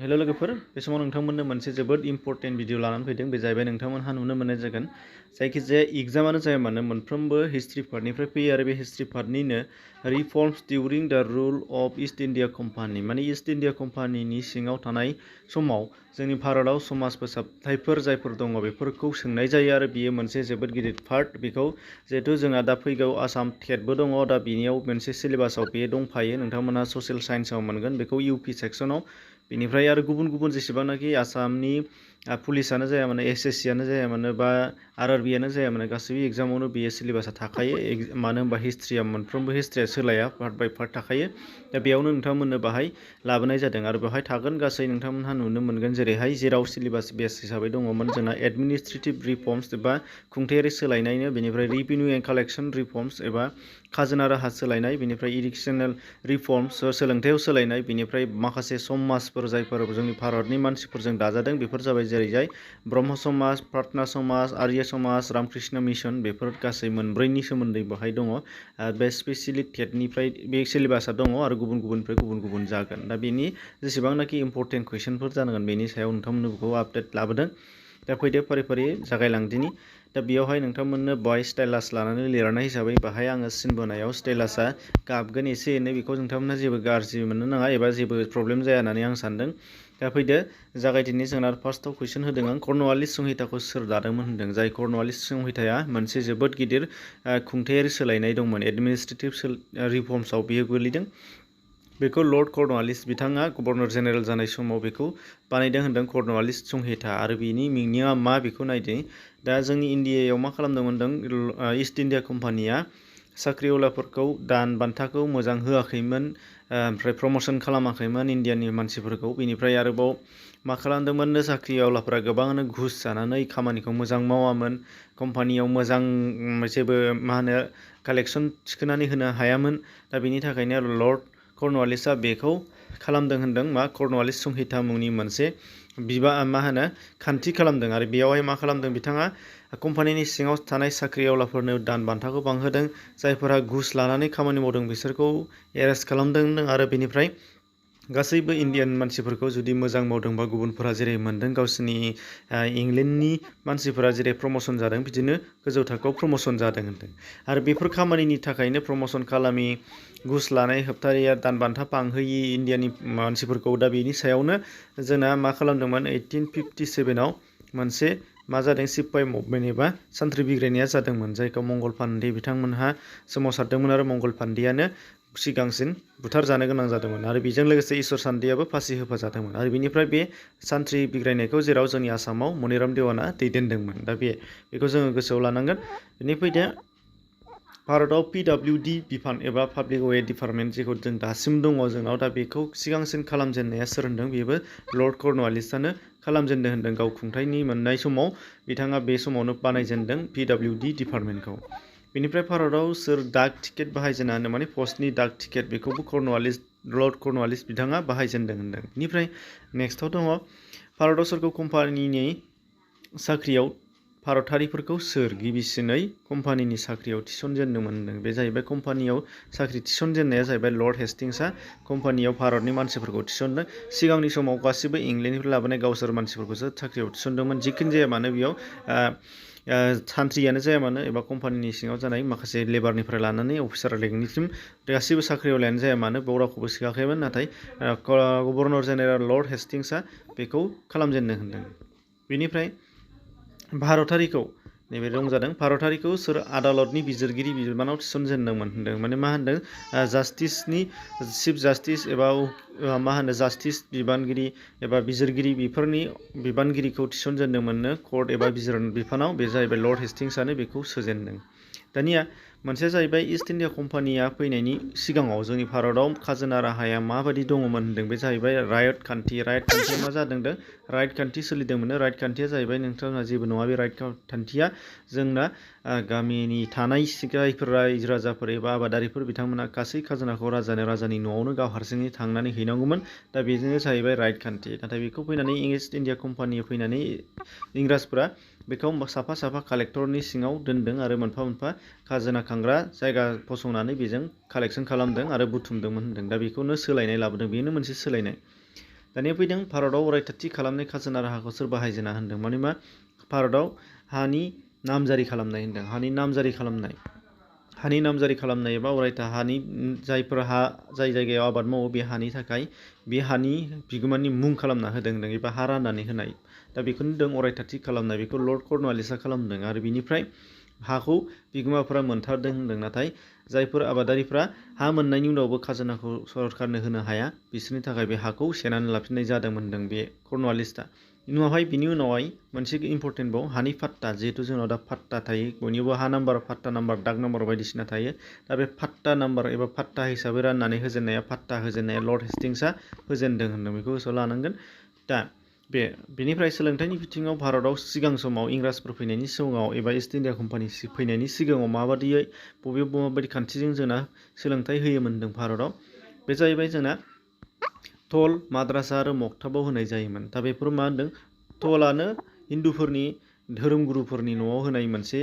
Hello लोगोफोर बे समाव नोंथांमोननो मोनसे जोबोद इम्पर्टेन्ट भिडिअ लानानै फैदों बे जाहैबाय नोंथांमोनहा नुनो मोननाय जागोन जायखिजाया एग्जामानो जाया मानो मोनफ्रोमबो हिस्ट्री पार्टनिफ्राय फैयो आरो बे हिस्ट्री पार्टनिनो रिफर्म्स डिउरिं द rule of east India company माने ईस्ट इंडिया कम्पानीनि सिङाव थानाय समाव जोंनि भारतआव समाज फोसाबथायफोर जायफोर दङ बेफोरखौ सोंनाय जायो आरो बियो मोनसे जोबोद गिदिर पार्ट बेखौ जिहेतु जोंहा दा फैगौ आसाम टेटबो दङ दा बिनियाव मोनसे सिलेबासाव बे दंफायो नोंथांमोनहा ससियेल साइन्सआव मोनगोन बेखौ इउपि सेक्सनाव बेनिफ्राय आरो गुबुन गुबुन जेसेबांनाखि आसामनि पुलिसानो जाया मानो एसएससियानो जाया मानो बा आरआरबियानो जाया मानो गासैबो एग्जामावनो बेयो सिलेबासा थाखायो मानो होनबा हिस्ट्रिया मोनफ्रोमबो हिस्ट्रिया सोलाया पार्ट बाय पार्ट थाखायो दा बेयावनो नोंथांमोननो बाहाय लाबोनाय जादों आरो बेवहाय थागोन गासै नोंथांमोनहा नुनो मोनगोन जेरैहाय जेराव सिलेबास बेस हिसाबै दङमोन जोंना एडमिनिस्ट्रेटिभ रिफर्म्स एबा खुंथायारि सोलायनायनो बेनिफ्राय रिभिनिउ एन्ड कालेक्सन रिफर्म्स एबा खाजोना राहा सोलायनाय बेनिफ्राय इडुकेसनेल रिफर्म्स सोलोंथायाव सोलायनाय बेनिफ्राय माखासे समाजफोर जायफोर जोंनि भारतनि मानसिफोरजों दाजादों बेफोर जाबाय जेरैजाय ब्रह्म समाज प्रार्थना समाज आर्य समाज रामकृष्ण मिशन बेफोर गासै मोनब्रैनि सोमोन्दै बेवहाय दङ बे स्पेसियेलि टेटनिफ्राय बे सिलेबासा दङ आरो गुबुन गुबुननिफ्राय गुबुन गुबुन जागोन दा बेनि जेसेबांनाखि इम्पर्टेन्ट कुइसनफोर जानांगोन बेनि सायाव नोंथांमोननो बेखौ आपडेट लाबोदों दा फैदो फारि फारि जागायलांदिनि दा बेयावहाय नोंथांमोननो बहाय स्टाइलास लानानै लिरनाय हिसाबै बाहाय आङो सिन बोनायाव स्टाइलासा गाबगोन एसे एनै बेखौ नोंथांमोनहा जेबो गाज्रि मोननो नाङा एबा जेबो प्रब्लेम जाया होननानै आं सानदों दा फैदो जागायदिनि जोंना फार्स्टआव कुइसन होदों आं कर्नवालिस संहिताखौ सोर दादोंमोन होनदों जाय कर्नवालिस संहिताया मोनसे जोबोद गिदिर खुंथायारि सोलायनाय दंमोन एडमिनिस्ट्रेटिभ रिफर्म्सआव बियो गोलैदों बेखौ लर्ड कर्नवालिस बिथाङा गभर्नर जेनेरेल जानाय समाव बेखौ बानायदों होनदों कर्नवालिस संहिता आरो बिनि मिनिंआ मा बेखौ नायदों दा जोंनि इन्डियायाव मा खालामदोंमोन होनदों ईस्ट इंडिया कम्पानिया साख्रिआवलाफोरखौ दान बान्थाखौ मोजां होआखैमोन ओमफ्राय प्रमसन खालामाखैमोन इन्डियानि मानसिफोरखौ बेनिफ्राय आरोबाव मा खालामदोंमोन साख्रिआवलाफोरा गोबाङानो घुस जानानै खामानिखौ मोजां मावामोन कम्पानियाव मोजां जेबो मा होनो कालेक्सन थिखोनानै होनो हायामोन दा बेनि थाखायनो लर्ड कर्नवालिसआ बेखौ खालामदों होनदों मा कर्नवालिस संहिता मुंनि मोनसे मा होनो खान्थि खालामदों आरो बेयावहाय मा खालामदों बिथाङा कम्पानिनि सिङाव थानाय साख्रिआवलाफोरनो दान बान्थाखौ बांहोदों जायफोरा घुस लानानै खामानि मावदों बिसोरखौ एरेस्ट खालामदों आरो बेनिफ्राय गासैबो इन्डियान मानसिफोरखौ जुदि मोजां मावदोंबा गुबुनफोरा जेरै मोनदों गावसोरनि इंलेन्डनि मानसिफोरा जेरै प्रमसन जादों बिदिनो गोजौ थाखोआव प्रमसन जादों होनदों आरो बेफोर खामानिनि थाखायनो प्रमसन खालामि घुस लानाय होबथारिया दान बान्था बांहोयि इन्डियानि मानसिफोरखौ दा बेनि सायावनो जोंना मा खालामदोंमोन 1857आव मोनसे मा जादों सिपाहि मुभमेन्ट एबा सान्थ्रि बिग्रायनाया जादोंमोन जायखौ मंगल पान्डे बिथांमोनहा सोमावसारदोंमोन आरो मंगल पान्डेयानो सिगांसिन बुथारजानो गोनां जादोंमोन आरो बेजों लोगोसे ईश्वर सान्डेयाबो फासि होफाजादोंमोन आरो बेनिफ्राय बे सान्थ्रि बिग्रायनायखौ जेराव जोंनि आसामाव मनिराम देवाना दैदेनदोंमोन दा बेखौ जोङो गोसोआव लानांगोन बेनिफ्राय दा भारतआव पिडब्लिउडि बिफान एबा पाब्लिक वे डिपार्टमेन्ट जेखौ जों दासिम दङ जोंनाव दा बेखौ सिगांसिन खालामजेननाया सोर होनदों बेबो लर्ड कर्नवालिसआनो खालामजेनदों होनदों गाव खुंथायनि मोननाय समाव बिथाङा बे समावनो बानायजेनदों पिडब्लिउडि डिपार्टमेन्टखौ बेनिफ्राय भारतआव सोर डाक टिकेट बाहायजेना होनदों माने पस्टनि डाक टिकेट बेखौबो लर्ड कर्नवालिस बिथाङा बाहायजेनदों होनदों बेनिफ्राय नेक्स्टआव दङ भारतआव सोरखौ कम्पानिनि साख्रियाव भारतारिफोरखौ सोर गिबिसिनै कम्पानिनि साख्रियाव थिसनजेनदोंमोन होनदों बे जाहैबाय कम्पानियाव साख्रि थिसनजेननाया जाहैबाय लर्ड हेस्टिंसआ कम्पानियाव भारतनि मानसिफोरखौ थिसनदों सिगांनि समाव गासिबो इंलेन्डनिफ्राय लाबोनाय गावसोर मानसिफोरखौसो साख्रियाव थिसनदोंमोन जिखुनु जाया मानो बेयाव सान्थ्रियानो जाया मानो एबा कम्पानिनि सिङाव जानाय माखासे लेबारनिफ्राय लानानै अफिसार रेंकनिसिम गासिबो साख्रियावलायानो जाया मानो बेयाव रावखौबो सोआखैमोन नाथाय गभर्नर जेनेरेल लर्ड हेस्टिंसआ बेखौ खालामजेननो होनदों बेनिफ्राय भारतारिखौ नैबे दं जादों भारतारिखौ सोर आदालतनि बिजिरगिरि बिबानाव थिसनजेनदोंमोन होनदों माने मा होनदों जास्टिसनि चिफ जास्टिस एबा मा होनो जास्टिस बिबानगिरि एबा बिजिरगिरि बेफोरनि बिबानगिरिखौ थिसनजेनदोंमोननो कर्ट एबा बिफानाव बे जाहैबाय लर्ड हेस्टिंसआनो बेखौ सोजेनदों दानिया मोनसेया जाहैबाय ईस्ट इंडिया कम्पानिया फैनायनि सिगाङाव जोंनि भारतआव खाजोना राहाया माबायदि दङमोन होनदों बे जाहैबाय रायट खान्थिया मा जादों राइट खान्थि सोलिदोंमोन राइट खान्थिया जाहैबाय नोंथांना जेबो नङा बे राइट खान्थिया जोंना गामिनि थानाय जायफोर रायजो राजाफोर एबा आबादारिफोर बिथांमोना गासै खाजोनाखौ राजानि न'आवनो गाव हारसिङै थांनानै हैनांगौमोन दा बेजोंनो जाहैबाय राइट खान्थि नाथाय बेखौ फैनानै ईस्ट इंडिया कम्पानि फैनानै इंराजफोरा बेखौ साफा साफा कालेक्टरनि सिङाव दोनदों आरो मोनफा मोनफा खाजोना खांग्रा जायगा फसंनानै बेजों कालेक्सन खालामदों आरो बुथुमदोंमोन होनदों दा बेखौनो सोलायनाय लाबोदों बेनो मोनसे सोलायनाय दानिया फैदों भारतआव अरायथाथि खालामनाय खाजोना राहाखौ सोर बाहायजेना होनदों माने मा भारतआव हानि नामजारि खालामनाय होनदों हानि नामजारि खालामनाय एबा अरायथा हानि जायफोर हा जाय जायगायाव आबाद मावो बे हानि थाखाय बे हानि बिगोमानि मुं खालामना होदों होनदों एबा हा राननानै होनाय दा बेखौनो होनदों अरायथाथि खालामनाय बेखौ लर्ड कर्नवालिसआ खालामदों आरो बिनिफ्राय हाखौ बिगोमाफोरा मोनथारदों होनदों नाथाय जायफोर आबादारिफ्रा हा मोननायनि उनावबो खाजोनाखौ सरकारनो होनो हाया बिसोरनि थाखाय बे हाखौ सेनानै लाफिननाय जादोंमोन होनदों बे कर्नवालिसआ बिनि उनावहाय मोनसे इम्परटेन्ट बाव हानि फाट्टा जिहेतु जोंनाव दा फाट्टा थायो बयनिबो हा नाम्बार फाट्टा नाम्बार दाग नाम्बार बायदिसिना थायो दा बे फाट्टा नाम्बार एबा फाट्टा हिसाबै राननानै होजेननाया फाट्टा होजेननाया लर्ड हेस्टिंसआ होजेनदों होनदों बेखौ गोसोआव लानांगोन दा बेनिफ्राय सोलोंथाइनि बिथिङाव भारतआव सिगां समाव इंराजफोर फैनायनि सिगाङाव एबा इस्ट इन्डिया कम्पानि फैनायनि सिगाङाव माबायदियै माबायदि खान्थिजों जोंना सोलोंथाइ होयोमोन होनदों भारतआव बे जाहैबाय जोंना टल माद्रासा आरो मक्ताबाव होनाय जायोमोन दा बेफोर मा होनदों टलानो हिन्दुफोरनि धोरोमगुरुफोरनि न'आव होनाय मोनसे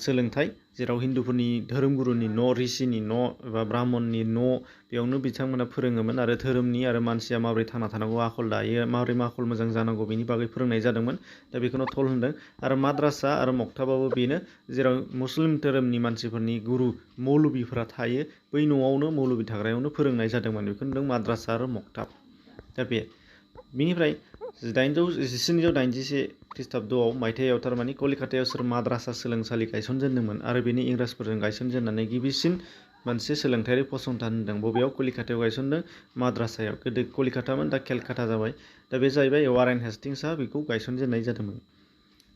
सोलोंथाइ जेराव हिन्दुफोरनि धोरोमगुरुनि न' ऋषिनि न' एबा ब्राह्मणनि न' बेयावनो बिथांमोना फोरोङोमोन आरो धोरोमनि आरो मानसिया माबोरै थांना थानांगौ आखल दायो माबोरै आखल मोजां जानांगौ बेनि बागै फोरोंनाय जादोंमोन दा बेखौनो टल होनदों आरो माद्रासा आरो मक्ताबाबो बेनो जेराव मुस्लिम धोरोमनि मानसिफोरनि गुरु मौलबिफोरा थायो बै न'आवनो मौलबि थाग्रायावनो फोरोंनाय जादोंमोन बेखौ होनदों माद्रासा आरो मक्ताब दा बिनिफ्राय 1781 ख्रीष्टाब्दआव मायथाइयाव थारमाने कलिकातायाव सोर माद्रासा सोलोंसालि गायसनजेनदोंमोन आरो बेनि इंराजफोरजों गायसनजेननानै गिबिसिन मोनसे सोलोंथायारि फसंथान होनदों बबेयाव कलिकातायाव गायसनदों माद्रासायाव गोदो कलिकातामोन दा केलकाता जाबाय दा बे जाहैबाय वारेन हेस्टिंसआ बेखौ गायसनजेननाय जादोंमोन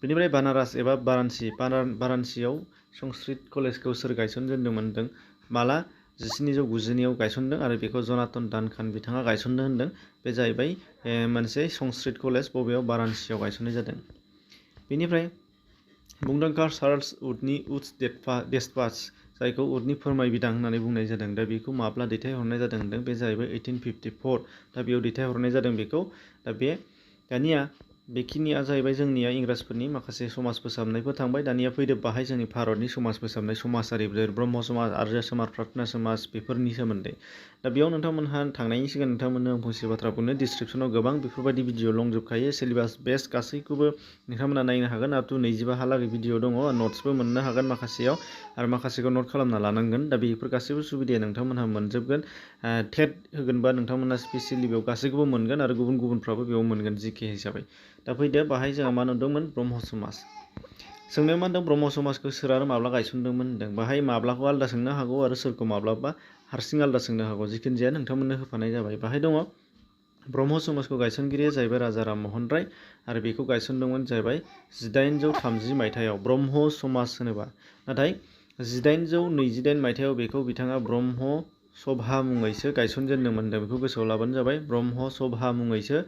बेनिफ्राय बानारस एबा बारानसियाव संस्कृत कलेजखौ सोर गायसनजेनदोंमोन होनदों माला 1792आव गायसनदों आरो बेखौ जनातन डानकान बिथाङा गायसनदों होनदों बे जाहैबाय मोनसे संस्कृत कलेज बबेयाव बारानसियाव गायसननाय जादों बेनिफ्राय मुंदांखा चार्ल्स उडनि उड्स डेस्पाच जायखौ उडनि फोरमायबिदां होननानै बुंनाय जादों दा बेखौ माब्ला दैथायहरनाय जादों होनदों बे जाहैबाय 1854 दा बेयाव दैथायहरनाय जादों बेखौ दा दानिया बेखिनिया जाहैबाय जोंनिया इंराजफोरनि माखासे समाज फोसाबनायफोर थांबाय दानिया फैदो बाहाय जोंनि भारतनि समाज फोसाबनाय समाजारि ब्रह्म समाज आर्य समाज प्रार्थना समाज बेफोरनि सोमोन्दै दा बेयाव नोंथांमोनहा थांनायनि सिगां नोंथांमोननो आं फंसे बाथ्रा बुंनो डिसक्रिपसनाव गोबां बेफोरबायदि भिडिअ दंजोबखायो सिलेबास बेस्ट गासैखौबो नोंथांमोना नायनो हागोन आप टु 25 हालागै भिडिअ दङ नट्सबो मोननो हागोन माखासेयाव आरो माखासेखौ नट खालामना लानांगोन दा बेफोर गासैबो सुबिदाया नोंथांमोनहा मोनजोबगोन टेट होगोनबा नोंथांमोना स्पेसियेलि बेयाव गासैखौबो मोनगोन आरो गुबुनफ्राबो बेयाव मोनगोन जिके हिसाबै दा फैदो बाहाय जोंहा मा नुदोंमोन ब्रह्म समाज सोंनायाव मा होनदों ब्रह्म समाजखौ सोर आरो माब्ला गायसनदोंमोन होनदों बाहाय माब्लाखौ आलादा सोंनो हागौ आरो सोरखौ माब्लाबा हारसिं आलादा सोंनो हागौ जिखुनु जाया नोंथांमोननो होफानाय जाबाय बाहाय दङ ब्रह्म समाजखौ गायसनगिरिया जाहैबाय राजा राममोहन राय आरो बेखौ गायसनदोंमोन जाहैबाय 1830 मायथाइयाव ब्रह्म समाज होनोबा नाथाय 1828 मायथाइयाव बेखौ बिथाङा ब्रह्म सभा मुङैसो गायसनजेनदोंमोन बेखौ गोसोआव लाबानो जाबाय ब्रह्म सभा मुङैसो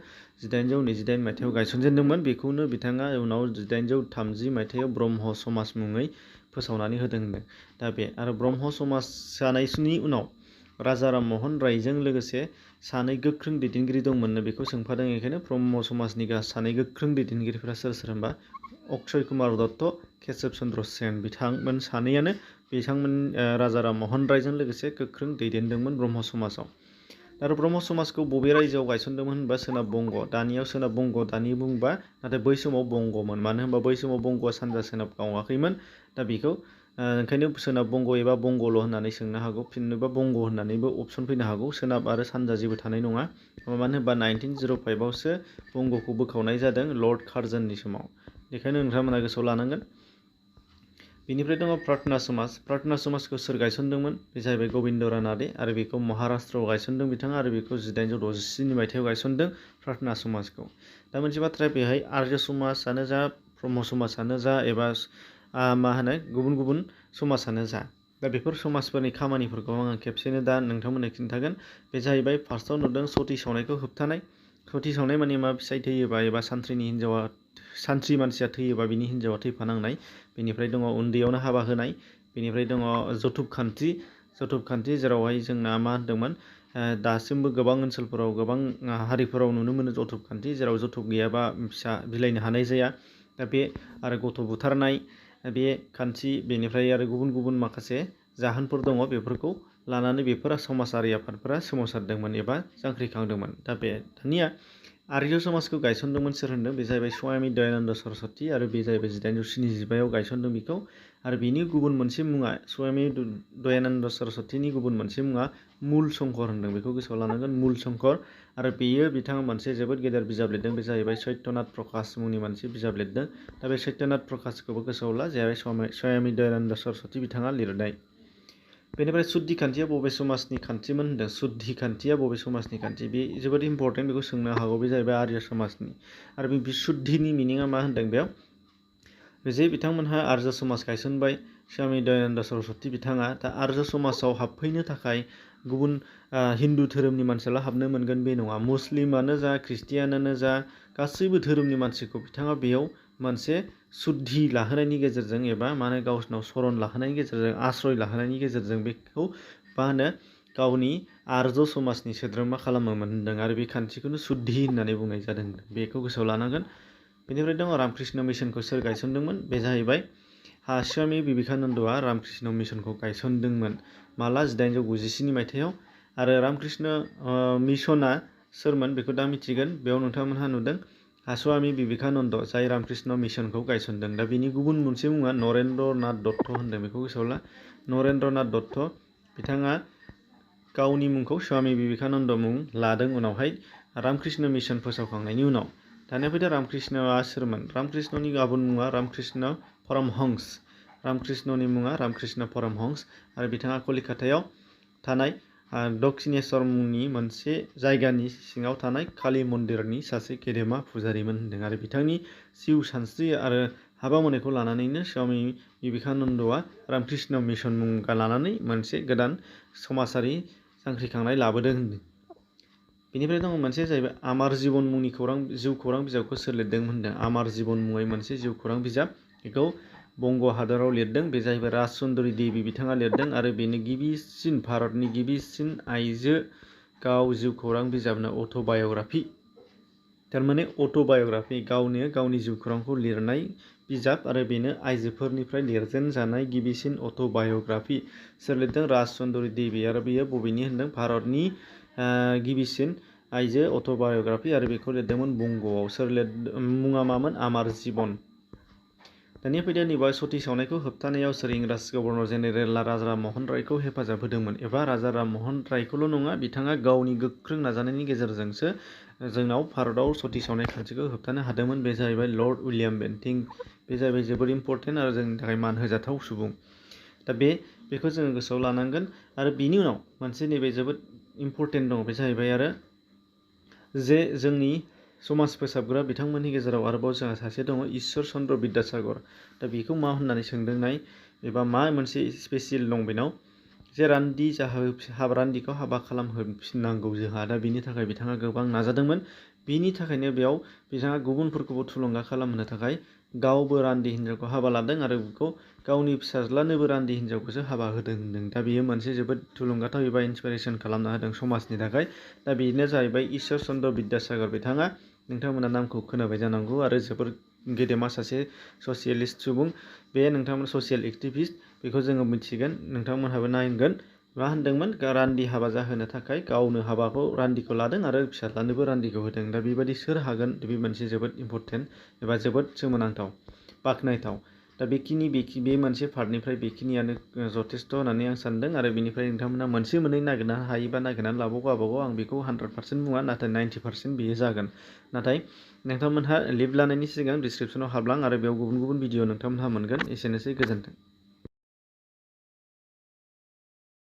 1828 मायथाइयाव गायसनजेनदोंमोन बेखौनो बिथाङा उनाव 1830 मायथाइयाव ब्रह्म समाज मुङै फोसावनानै होदों होनदों दा आरो ब्रह्म समाज जानायनि उनाव राजा राममोहन रायजों लोगोसे सानै गोख्रों दैदेनगिरि दंमोननो बेखौ सोंफादों बेखायनो ब्रह्म समाजनि सानै गोख्रों दैदेनगिरिफोरा सोर होनबा अक्षय कुमार दत्त केशव चन्द्र सेन बिथांमोन सानैयानो राजा राममोहन रायजों लोगोसे गोख्रों दैदेनदोंमोन ब्रह्म समाजाव आरो ब्रह्म समाजखौ बबे रायजोआव गायसनदोंमोन होनबा सोनाब बंग दानियाव सोनाब बंग दानि बुंबा नाथाय बै समाव बंगमोन मानो होनबा बै समाव बंगआ सानजा सोनाब गावाखैमोन दा बेखौ ओंखायनो सोनाब बंग एबा बंगल' होननानै सोंनो हागौ फिननोबा बंग होननानैबो अपसन फैनो हागौ सोनाब आरो सानजा जेबो थानाय नङा मानो होनबा 1905आवसो बंगखौ बोखावनाय जादों लर्ड कार्जननि समाव बेखायनो नोंथांमोना गोसोआव लानांगोन बेनिफ्राय दङ प्रार्थना समाजखौ सोर गायसनदोंमोन बे जाहैबाय गबिन्द रानाडे आरो बेखौ महाराष्ट्रआव गायसनदों बिथाङा आरो बेखौ 1867 मायथाइयाव गायसनदों प्रार्थना समाजखौ दा मोनसे बाथ्राया बेहाय आर्य समाजानो जा ब्रह्म समाजानो जा एबा गुबुन गुबुन समाजानो जा दा बेफोर समाजफोरनि खामानिफोरखौ आङो खेबसेनो दा नोंथांमोननो खिन्थागोन बे जाहैबाय फार्स्टआव नुदों सति सावनायखौ होबथानाय सति सावनाय माने मा फिसाइ थैयोबा एबा सानथ्रि मानसिया थैयोबा बिनि हिन्जावा थैफानांनाय बेनिफ्राय दङ उन्दैयावनो हाबा होनाय बेनिफ्राय दङ जथुब खान्थि जेरावहाय जोंना मा होनदोंमोन दासिमबो गोबां ओनसोलफोराव गोबां हारिफोराव नुनो मोनो जथुब खान्थि जेराव जथुब गैयाबा फिसा बिलाइनो हानाय जाया दा बे आरो गथ' बुथारनाय बे खान्थि बेनिफ्राय आरो गुबुन गुबुन माखासे जाहोनफोर दङ बेफोरखौ लानानै बेफोर समाजारि आफादफोरा सोमावसारदोंमोन एबा जांख्रिखांदोंमोन दा दानिया आर्य समाजखौ गायसनदोंमोन सोर होनदों बे जाहैबाय स्वामी दयानन्द सरस्वती आरो बे जाहैबाय 1875 गायसनदों बेखौ आरो बेनि गुबुन मोनसे मुङा स्वामी दयानन्द सरस्वतीनि गुबुन मोनसे मुङा मूल शंकर होनदों बेखौ गोसोआव लानांगोन मूल शंकर आरो बेयो बिथाङा मोनसे जोबोद गेदेर बिजाब लिरदों बे जाहैबाय सत्यनाथ प्रकाश मुंनि मोनसे बिजाब लिरदों दा बे सत्यनाथ प्रकाशखौबो गोसोआव ला जाहैबाय स्वामी दयानन्द सरस्वती बिथाङा लिरनाय बेनिफ्राय शुद्धि खान्थिया बबे समाजनि खान्थिमोन होनदों शुद्धि खान्थिया बबे समाजनि खान्थि बे जोबोद इम्पर्टेन्ट बेखौ सोंनो हागौ बे जाहैबाय आर्य समाजनि आरो बे बिशुद्धिनि मिनिङा मा होनदों बेयाव जे बिथांमोनहा आर्य समाज गायसनबाय स्वामी दयानन्द सरस्वती बिथाङा दा आर्य समाजाव हाबफैनो थाखाय गुबुन हिन्दु धोरोमनि मानसियाल' हाबनो मोनगोन बे नङा मुस्लिमानो जा ख्रिस्टियानानो जा गासैबो धोरोमनि मानसिखौ बिथाङा बेयाव मोनसे शुद्धि लाहोनायनि गेजेरजों एबा मा होनो गावसिनाव शरण लाहोनायनि गेजेरजों आश्रय लाहोनायनि गेजेरजों बेखौ मा होनो गावनि आर्य समाजनि सोद्रोमा खालामोमोन होनदों आरो बे खान्थिखौनो शुद्धि होननानै बुंनाय जादों बेखौ गोसोआव लानांगोन बेनिफ्राय दङ रामकृष्ण मिशनखौ सोर गायसनदोंमोन बे जाहैबाय स्वामी विवेकानन्दआ रामकृष्ण मिशनखौ गायसनदोंमोन माला 1897 मायथाइयाव आरो रामकृष्ण मिशना सोरमोन बेखौ दा मिथिगोन बेयाव नोंथांमोनहा नुदों स्वामी विवेकानन्द जाय रामकृष्ण मिशनखौ गायसनदों दा बेनि गुबुन मोनसे मुङा नरेन्द्र नाथ दत्त होनदों बेखौ गोसोआव ला नरेन्द्र नाथ दत्त बिथाङा गावनि मुंखौ स्वामी विवेकानन्द मुं लादों उनावहाय रामकृष्ण मिशन फोसावखांनायनि उनाव दानिया फैदो रामकृष्णआ सोरमोन रामकृष्णनि आबुं मुङा रामकृष्ण परमहंस रामकृष्णनि मुङा रामकृष्ण परमहंस आरो बिथाङा कलिकातायाव थानाय दक्षिणेश्वर मुंनि मोनसे जायगानि सिङाव थानाय काली मन्दिरनि सासे गेदेमा फुजारिमोन होनदों आरो बिथांनि जिउ सानस्रि आरो हाबा मावनायखौ लानानैनो स्वामी विवेकानन्दआ रामकृष्ण मिशन मुं लानानै मोनसे गोदान समाजारि जांख्रिखांनाय लाबोदों होनदों बेनिफ्राय दङ मोनसे जाहैबाय आमार जीवन मुंनि जिउ खौरां बिजाबखौ सोर लिरदों होनदों आमार जीवन मुङै मोनसे जिउ खौरां बिजाब बेखौ बंग हादराव लिरदों बे जाहैबाय राजचन्द्री देवी बिथाङा लिरदों आरो बेनो गिबिसिन भारतनि गिबिसिन आइजो गाव जिउ खौरां बिजाबनो अट'बाय'ग्राफि थारमाने अट'बाय'ग्राफि गावनो गावनि जिउ खौरांखौ लिरनाय बिजाब आरो बेनो आइजोफोरनिफ्राय लिरजेनजानाय गिबिसिन अट'बाय'ग्राफि सोर लिरदों राजचन्द्री देवी आरो बेयो बबेनि होनदों भारतनि गिबिसिन आइजो अट'बाय'ग्राफि आरो बेखौ लिरदोंमोन बंगआव सोर मुङा मामोन आमार जीवन दानिया फैदो नैबे सती सावनायखौ होबथानायाव सोर इंराज गभर्नर जेनेरेल राजा राममोहन रायखौ हेफाजाब होदोंमोन एबा राजा राममोहन रायखौल' नङा बिथाङा गावनि गोख्रों नाजानायनि गेजेरजोंसो जोंनाव भारताव सती सावनाय खान्थिखौ होबथानो हादोंमोन बे जाहैबाय लर्ड उइलियाम बेन्टिं बे जाहैबाय जोबोद इम्पर्टेन्ट आरो जोंनि थाखाय मान होजाथाव सुबुं दा बेखौ जोङो गोसोआव लानांगोन आरो बिनि उनाव मोनसे नैबे जोबोद इम्पर्टेन्ट दङ बे जाहैबाय आरो जे जोंनि समाज फोसाबग्रा बिथांमोननि गेजेराव आरोबाव जोंहा सासे दङ ईश्वर चन्द्र विद्यासागर दा बेखौ मा होननानै सोंदोंनाय एबा मा मोनसे स्पेसियेल दं बेनाव जे रान्दिखौ हाबा खालामहोफिननांगौ जोंहा दा बिनि थाखाय बिथाङा गोबां नाजादोंमोन बिनि थाखायनो बेयाव बिथाङा गुबुनफोरखौबो थुलुंगा खालामहोनो थाखाय गावबो रान्दि हिन्जावखौ हाबा लादों आरो बेखौ गावनि फिसाज्लानोबो रान्दि हिन्जावखौसो हाबा होदों होनदों दा बेयो मोनसे जोबोद थुलुंगाथाव एबा इन्सपिरेसन खालामना होदों समाजनि थाखाय दा बेनो जाहैबाय ईश्वर चन्द्र विद्यासागर बिथाङा नोंथांमोना नामखौ खोनाबाय जानांगौ आरो जोबोर गेदेमा सासे ससियेलिस्ट सुबुं बे नोंथांमोन ससियेल एक्टिभिस्ट बेखौ जोङो मिथिगोन नोंथांमोनहाबो नायगोन मा होनदोंमोन रान्दि हाबा जाहोनो थाखाय गावनो हाबाखौ रान्दिखौ लादों आरो फिसाज्लानोबो रान्दिखौ होदों दा बेबायदि सोर हागोन बे मोनसे जोबोद इम्पर्टेन्ट एबा जोबोद सोमोनांथाव बाख्नायथाव दा बे मोनसे पार्टनिफ्राय बेखिनियानो जथेस्थ होननानै आं सानदों आरो बेनिफ्राय नोंथांमोना मोनसे मोननै नागिरनो हायोबा नागिरनानै लाबावगौ आं बेखौ 100% बुङा नाथाय 90% बेयो जागोन नाथाय नोंथांमोनहा लिभ लानायनि सिगां डिसक्रिपसनाव हाबलां आरो बेयाव गुबुन गुबुन भिडिअ नोंथांमोनहा मोनगोन एसेनोसै गोजोन्थों।